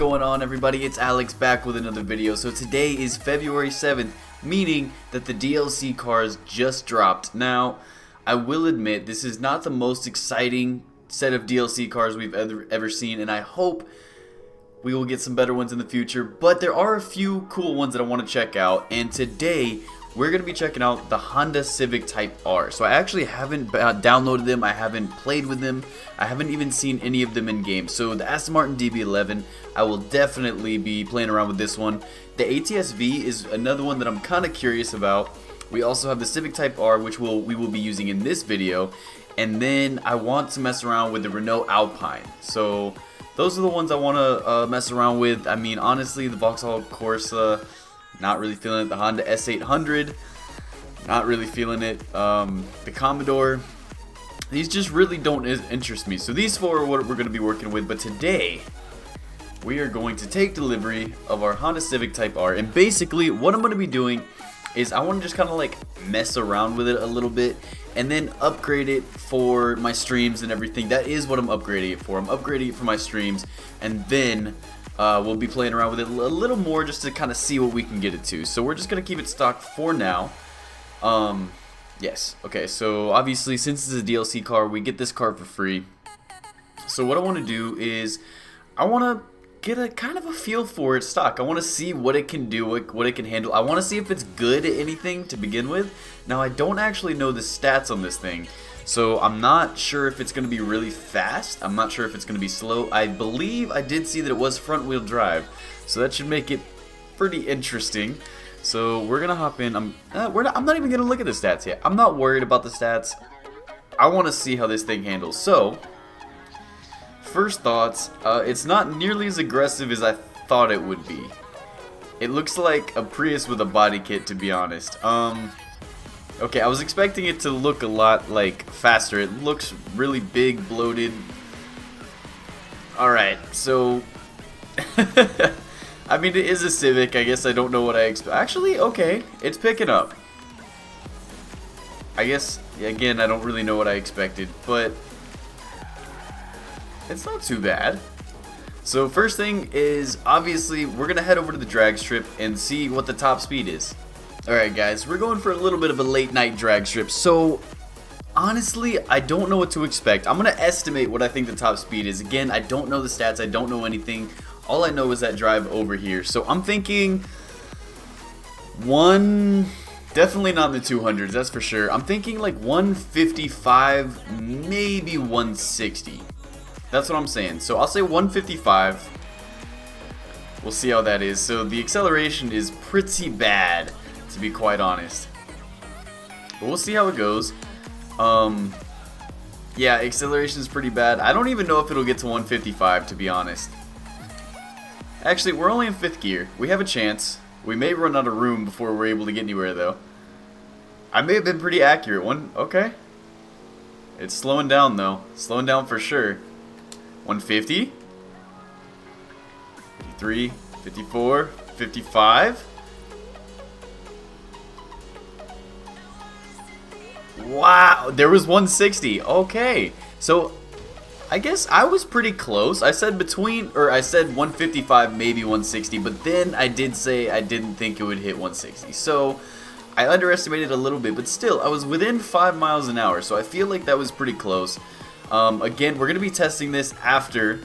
going on, everybody? It's Alex back with another video. So today is February 7th, meaning that the DLC cars just dropped. Now, I will admit this is not the most exciting set of DLC cars we've ever seen, and I hope we will get some better ones in the future, but there are a few cool ones that I want to check out, and today we're going to be checking out the Honda Civic Type R. So I actually haven't downloaded them, I haven't played with them, I haven't even seen any of them in game. So the Aston Martin DB11, I will definitely be playing around with this one. The ATS-V is another one that I'm kind of curious about. We also have the Civic Type R, which we will be using in this video, and then I want to mess around with the Renault Alpine. So those are the ones I want to mess around with. I mean, honestly, the Vauxhall Corsa, not really feeling it. The Honda S800, not really feeling it. The Commodore, these just really don't interest me. So these four are what we're going to be working with. But today, we are going to take delivery of our Honda Civic Type R. And basically, what I'm going to be doing is I want to just kind of like mess around with it a little bit and then upgrade it for my streams and everything. That is what I'm upgrading it for. I'm upgrading it for my streams, and then we'll be playing around with it a little more just to kind of see what we can get it to. So we're just going to keep it stock for now. Yes, okay, so obviously since it's a DLC car, we get this car for free. So what I want to do is I want to get a kind of a feel for its stock. I want to see what it can do, what it can handle. I want to see if it's good at anything to begin with. Now, I don't actually know the stats on this thing, so I'm not sure if it's going to be really fast. I'm not sure if it's going to be slow. I believe I did see that it was front wheel drive, so that should make it pretty interesting. So we're going to hop in. I'm not even going to look at the stats yet. I'm not worried about the stats. I want to see how this thing handles. So first thoughts, it's not nearly as aggressive as I thought it would be. It looks like a Prius with a body kit, to be honest. Okay, I was expecting it to look a lot like faster. It looks really big, bloated. Alright, so I mean, it is a Civic. I guess I don't know what I expect. Actually, okay, it's picking up. I guess, again, I don't really know what I expected, but it's not too bad. So first thing is, obviously, we're going to head over to the drag strip and see what the top speed is. Alright guys, we're going for a little bit of a late night drag strip. So honestly, I don't know what to expect. I'm going to estimate what I think the top speed is. Again, I don't know the stats, I don't know anything. All I know is that drive over here. So I'm thinking definitely not in the 200s, that's for sure. I'm thinking like 155, maybe 160. That's what I'm saying. So I'll say 155. We'll see how that is. So the acceleration is pretty bad, to be quite honest. But we'll see how it goes. Yeah, acceleration is pretty bad. I don't even know if it'll get to 155, to be honest. Actually, we're only in 5th gear. We have a chance. We may run out of room before we're able to get anywhere, though. I may have been pretty accurate. Okay. It's slowing down, though. Slowing down for sure. 150, 53, 54, 55. Wow, there was 160. Okay, so I guess I was pretty close. I said 155, maybe 160, but then I did say I didn't think it would hit 160. So I underestimated a little bit, but still, I was within 5 miles an hour, so I feel like that was pretty close. Again, we're going to be testing this after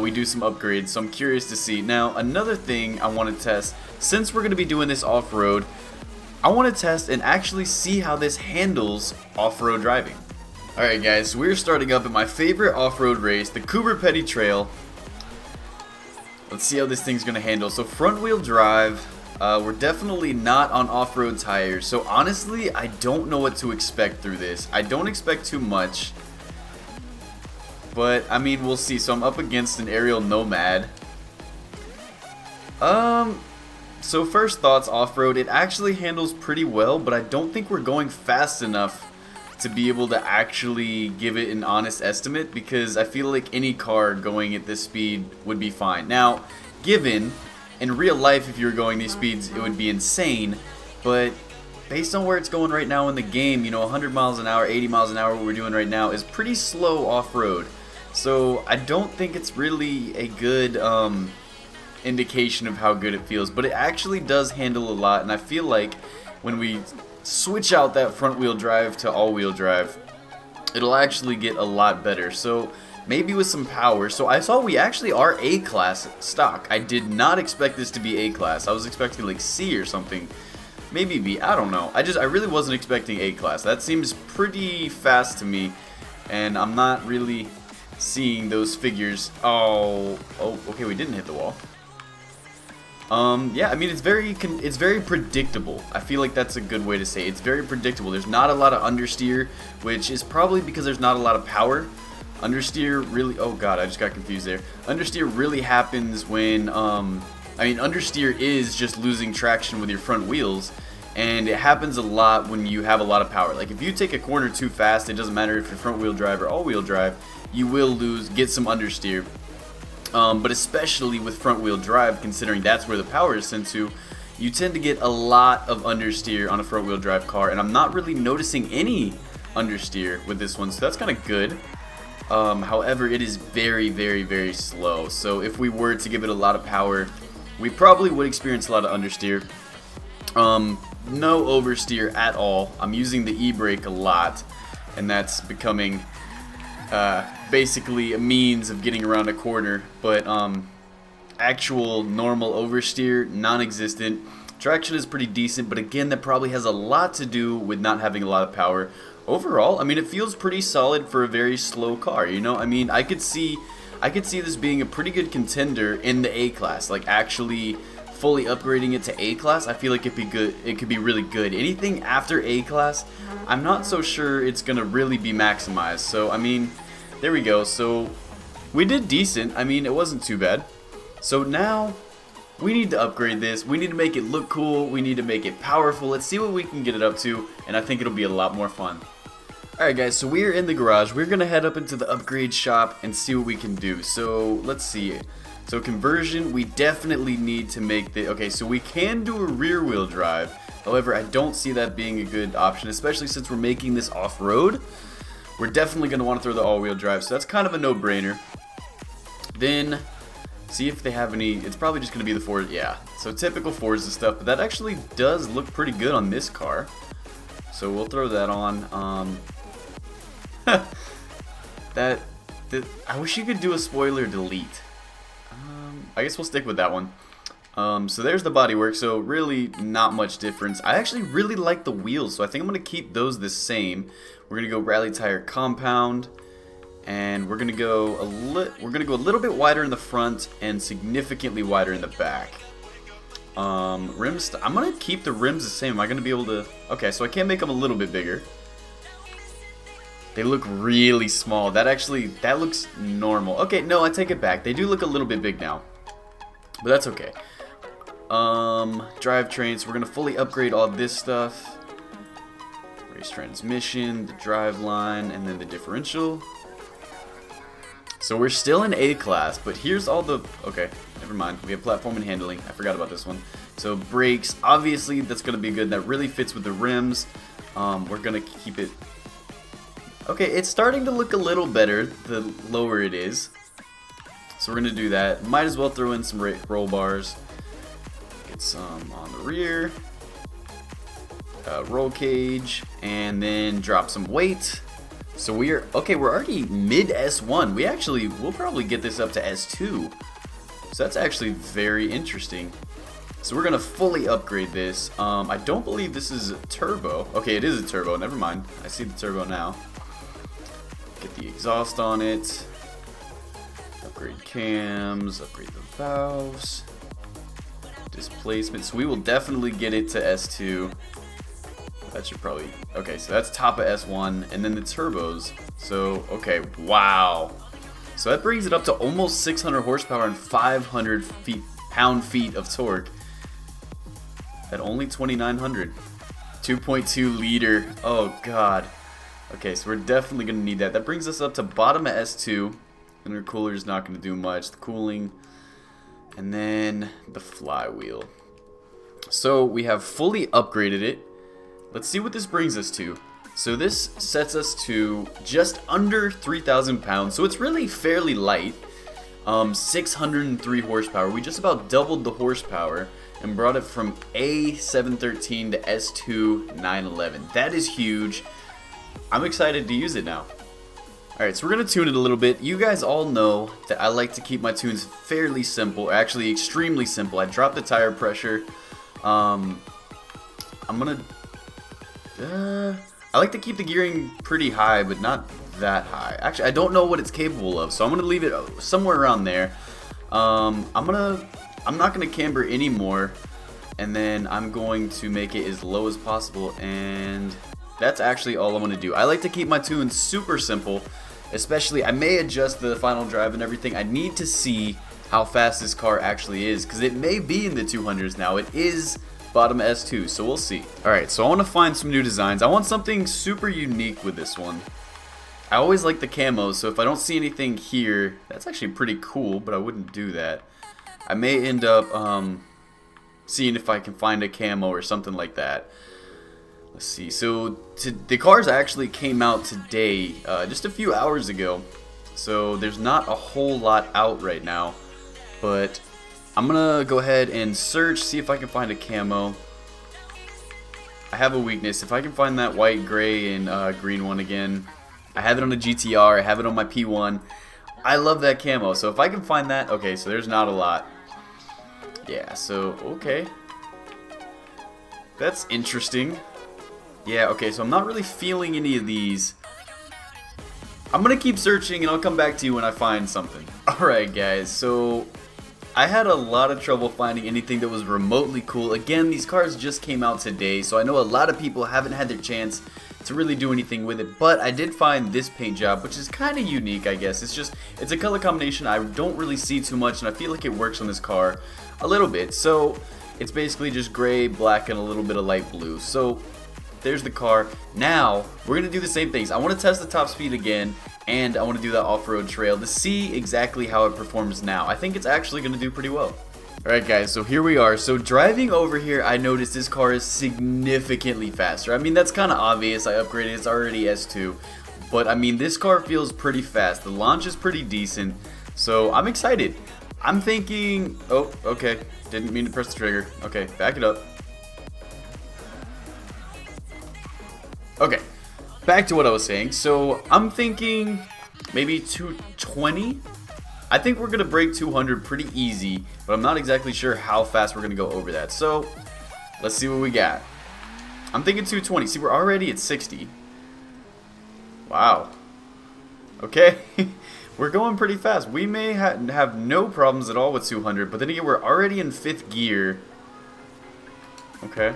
we do some upgrades, so I'm curious to see. Now, another thing I want to test, since we're going to be doing this off-road, I want to test and actually see how this handles off-road driving. Alright guys, we're starting up at my favorite off-road race, the Cooper Petty Trail. Let's see how this thing's going to handle. So front-wheel drive, we're definitely not on off-road tires, so honestly, I don't know what to expect through this. I don't expect too much. But, I mean, we'll see. So I'm up against an aerial Nomad. So first thoughts, off-road, it actually handles pretty well, but I don't think we're going fast enough to be able to actually give it an honest estimate, because I feel like any car going at this speed would be fine. Now, given, in real life, if you were going these speeds, it would be insane, but based on where it's going right now in the game, you know, 100 miles an hour, 80 miles an hour, what we're doing right now is pretty slow off-road. So I don't think it's really a good indication of how good it feels, but it actually does handle a lot, and I feel like when we switch out that front wheel drive to all-wheel drive, it'll actually get a lot better. So maybe with some power. So I saw we actually are A-class stock. I did not expect this to be A-class. I was expecting like C or something. Maybe B, I don't know. I really wasn't expecting A-class. That seems pretty fast to me, and I'm not really seeing those figures. Oh, okay, we didn't hit the wall. Yeah, I mean, it's very predictable. I feel like that's a good way to say it. It's very predictable. There's not a lot of understeer, which is probably because there's not a lot of power. Understeer really, oh god, I just got confused there. Understeer really happens when, I mean, understeer is just losing traction with your front wheels, and it happens a lot when you have a lot of power. Like, if you take a corner too fast, it doesn't matter if you're front wheel drive or all wheel drive, you will get some understeer. But especially with front wheel drive, considering that's where the power is sent to, you tend to get a lot of understeer on a front wheel drive car, and I'm not really noticing any understeer with this one, so that's kind of good. However, it is very, very, very slow, so if we were to give it a lot of power, we probably would experience a lot of understeer. No oversteer at all. I'm using the e-brake a lot, and that's becoming basically a means of getting around a corner, but actual normal oversteer, non-existent. Traction is pretty decent, but again, that probably has a lot to do with not having a lot of power. Overall, I mean, it feels pretty solid for a very slow car, you know? I mean, I could see this being a pretty good contender in the A-class, like actually fully upgrading it to A-class. I feel like it could be really good. Anything after A-class, I'm not so sure it's gonna really be maximized. So I mean, there we go. So we did decent. I mean, it wasn't too bad. So now we need to upgrade this. We need to make it look cool. We need to make it powerful. Let's see what we can get it up to, and I think it'll be a lot more fun. Alright guys, so we're in the garage. We're gonna head up into the upgrade shop and see what we can do. So let's see. So conversion, we definitely need to make the, okay, so we can do a rear wheel drive. However, I don't see that being a good option, especially since we're making this off-road. We're definitely going to want to throw the all-wheel drive, so that's kind of a no-brainer. Then, see if they have any, it's probably just going to be the Ford, yeah. So typical Fords and stuff, but that actually does look pretty good on this car. So we'll throw that on. I wish you could do a spoiler delete. I guess we'll stick with that one. So there's the bodywork, so really not much difference. I actually really like the wheels, so I think I'm going to keep those the same. We're going to go rally tire compound, and we're going to go a little bit wider in the front and significantly wider in the back. Rims, I'm going to keep the rims the same. Am I going to be able to, okay, so I can make them a little bit bigger. They look really small. That looks normal. Okay, no, I take it back. They do look a little bit big now, but that's okay. Drivetrain, so we're gonna fully upgrade all this stuff. Race transmission, the drive line, and then the differential. So we're still in A-class, but here's all the, okay, never mind. We have platform and handling. I forgot about this one. So brakes, obviously that's gonna be good. That really fits with the rims. We're gonna keep it. Okay, it's starting to look a little better the lower it is. So we're gonna do that. Might as well throw in some roll bars. Get some on the rear. Roll cage, and then drop some weight. So we're already mid S1. We'll probably get this up to S2. So that's actually very interesting. So we're gonna fully upgrade this. I don't believe this is a turbo. Okay, it is a turbo. Never mind. I see the turbo now. Get the exhaust on it. Upgrade cams. Upgrade the valves. Displacement. So we will definitely get it to S2. That should probably, okay, so that's top of S1, and then the turbos. So, okay, wow. So that brings it up to almost 600 horsepower and 500 pound-feet of torque at only 2,900. 2.2 liter, oh god. Okay, so we're definitely going to need that. That brings us up to bottom of S2. Intercooler is not going to do much. The cooling, and then the flywheel. So we have fully upgraded it. Let's see what this brings us to. So this sets us to just under 3,000 pounds, so it's really fairly light. 603 horsepower. We just about doubled the horsepower and brought it from A713 to S2 911. That is huge. I'm excited to use it now. Alright, so we're going to tune it a little bit. You guys all know that I like to keep my tunes fairly simple, actually extremely simple. I drop the tire pressure. I'm going to... I like to keep the gearing pretty high, but not that high. Actually, I don't know what it's capable of, so I'm gonna leave it somewhere around there. I'm not gonna camber anymore, and then I'm going to make it as low as possible, and that's actually all I'm gonna do. I like to keep my tunes super simple, especially I may adjust the final drive and everything. I need to see how fast this car actually is, because it may be in the 200s now. It is bottom S2, so we'll see. Alright, so I want to find some new designs. I want something super unique with this one. I always like the camos, so if I don't see anything here, that's actually pretty cool, but I wouldn't do that. I may end up seeing if I can find a camo or something like that. Let's see. So the cars actually came out today, just a few hours ago, so there's not a whole lot out right now, but I'm gonna go ahead and search, see if I can find a camo. I have a weakness. If I can find that white, gray, and green one again. I have it on the GTR. I have it on my P1. I love that camo. So if I can find that, okay. So there's not a lot. Yeah. So okay. That's interesting. Yeah. Okay. So I'm not really feeling any of these. I'm gonna keep searching, and I'll come back to you when I find something. All right, guys. So I had a lot of trouble finding anything that was remotely cool. Again, these cars just came out today, so I know a lot of people haven't had their chance to really do anything with it, but I did find this paint job, which is kind of unique, I guess. It's a color combination I don't really see too much, and I feel like it works on this car a little bit. So it's basically just gray, black, and a little bit of light blue. So there's the car. Now we're gonna do the same things. I want to test the top speed again, and I want to do that off-road trail to see exactly how it performs now. I think it's actually gonna do pretty well. Alright guys, so here we are. So driving over here, I noticed this car is significantly faster. I mean, that's kind of obvious. I upgraded, it's already S2. But I mean, this car feels pretty fast. The launch is pretty decent. So I'm excited. I'm thinking, oh, okay. Didn't mean to press the trigger. Okay, back it up. Okay, back to what I was saying. So I'm thinking maybe 220. I think we're gonna break 200 pretty easy, but I'm not exactly sure how fast we're gonna go over that. So let's see what we got. I'm thinking 220. See, we're already at 60. Wow. Okay, we're going pretty fast. We may have no problems at all with 200, but then again, we're already in 5th gear. Okay.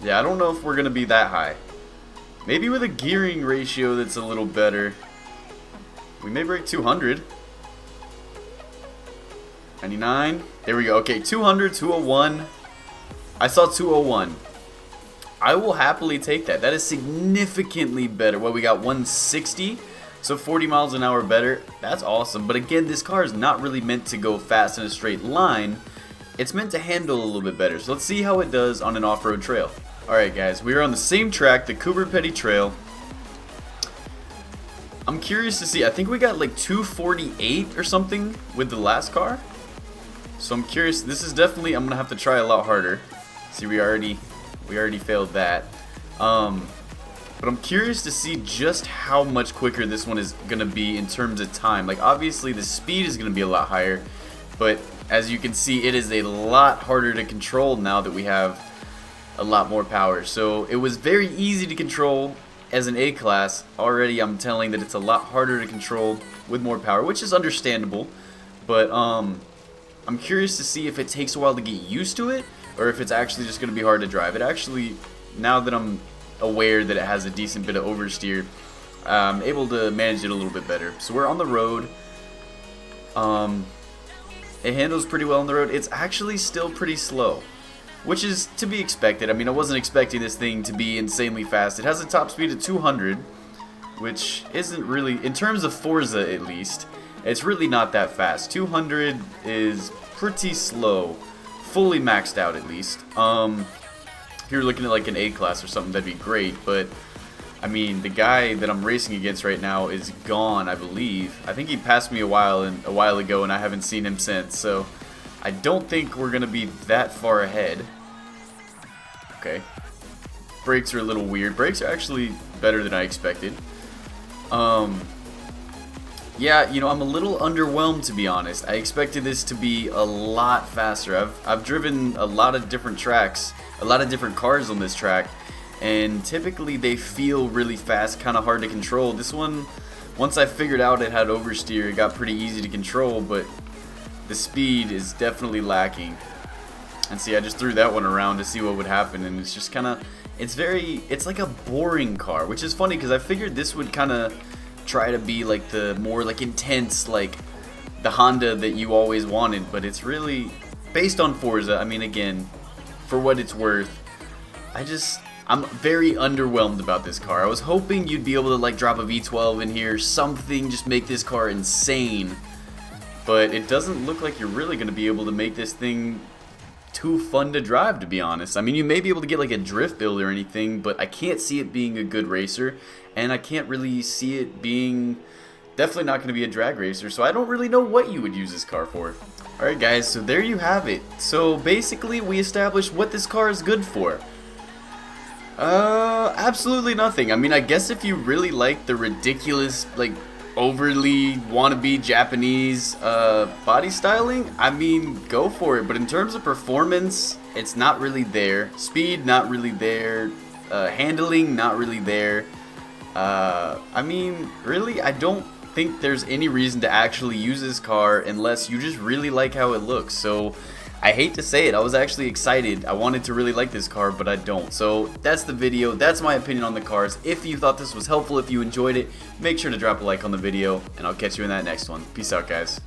Yeah, I don't know if we're gonna be that high. Maybe with a gearing ratio that's a little better. We may break 200. 99. There we go. Okay, 200, 201. I saw 201. I will happily take that. That is significantly better. Well, we got 160. So 40 miles an hour better. That's awesome. But again, this car is not really meant to go fast in a straight line. It's meant to handle a little bit better. So let's see how it does on an off-road trail. Alright guys, we are on the same track, the Cooper Petty Trail. I'm curious to see. I think we got like 248 or something with the last car. So I'm curious. This is definitely, I'm gonna have to try a lot harder. See, we already failed that. But I'm curious to see just how much quicker this one is gonna be in terms of time. Like obviously the speed is gonna be a lot higher, but as you can see, it is a lot harder to control now that we have a lot more power. So it was very easy to control as an A-Class. Already I'm telling that it's a lot harder to control with more power, which is understandable. But I'm curious to see if it takes a while to get used to it, or if it's actually just going to be hard to drive. It actually, now that I'm aware that it has a decent bit of oversteer, I'm able to manage it a little bit better. So we're on the road. It handles pretty well on the road. It's actually still pretty slow, which is to be expected. I mean, I wasn't expecting this thing to be insanely fast. It has a top speed of 200, which isn't really, in terms of Forza at least, it's really not that fast. 200 is pretty slow, fully maxed out at least. If you're looking at like an A-Class or something, that'd be great, but I mean, the guy that I'm racing against right now is gone, I believe. I think he passed me a while ago, and I haven't seen him since. So I don't think we're gonna be that far ahead. Okay. Brakes are a little weird. Brakes are actually better than I expected. Yeah, you know, I'm a little underwhelmed, to be honest. I expected this to be a lot faster. I've driven a lot of different tracks, a lot of different cars on this track, and typically they feel really fast, kind of hard to control. This one, once I figured out it had oversteer, it got pretty easy to control, but the speed is definitely lacking. And see, I just threw that one around to see what would happen, and it's just kind of, it's like a boring car, which is funny because I figured this would kind of try to be like the more like intense, like the Honda that you always wanted, but it's really based on Forza. I mean, again, for what it's worth, I'm very underwhelmed about this car. I was hoping you'd be able to like drop a V12 in here, something, just make this car insane, but it doesn't look like you're really going to be able to make this thing too fun to drive, to be honest. I mean, you may be able to get like a drift build or anything, but I can't see it being a good racer, and I can't really see it being, definitely not going to be a drag racer, so I don't really know what you would use this car for. Alright guys, so there you have it. So basically we established what this car is good for. Absolutely nothing. I mean, I guess if you really like the ridiculous, like, overly wannabe Japanese body styling, I mean, go for it. But in terms of performance, it's not really there. Speed, not really there. Handling, not really there. I mean, really, I don't think there's any reason to actually use this car unless you just really like how it looks. So I hate to say it, I was actually excited. I wanted to really like this car, but I don't. So that's the video. That's my opinion on the cars. If you thought this was helpful, if you enjoyed it, make sure to drop a like on the video, and I'll catch you in that next one. Peace out, guys.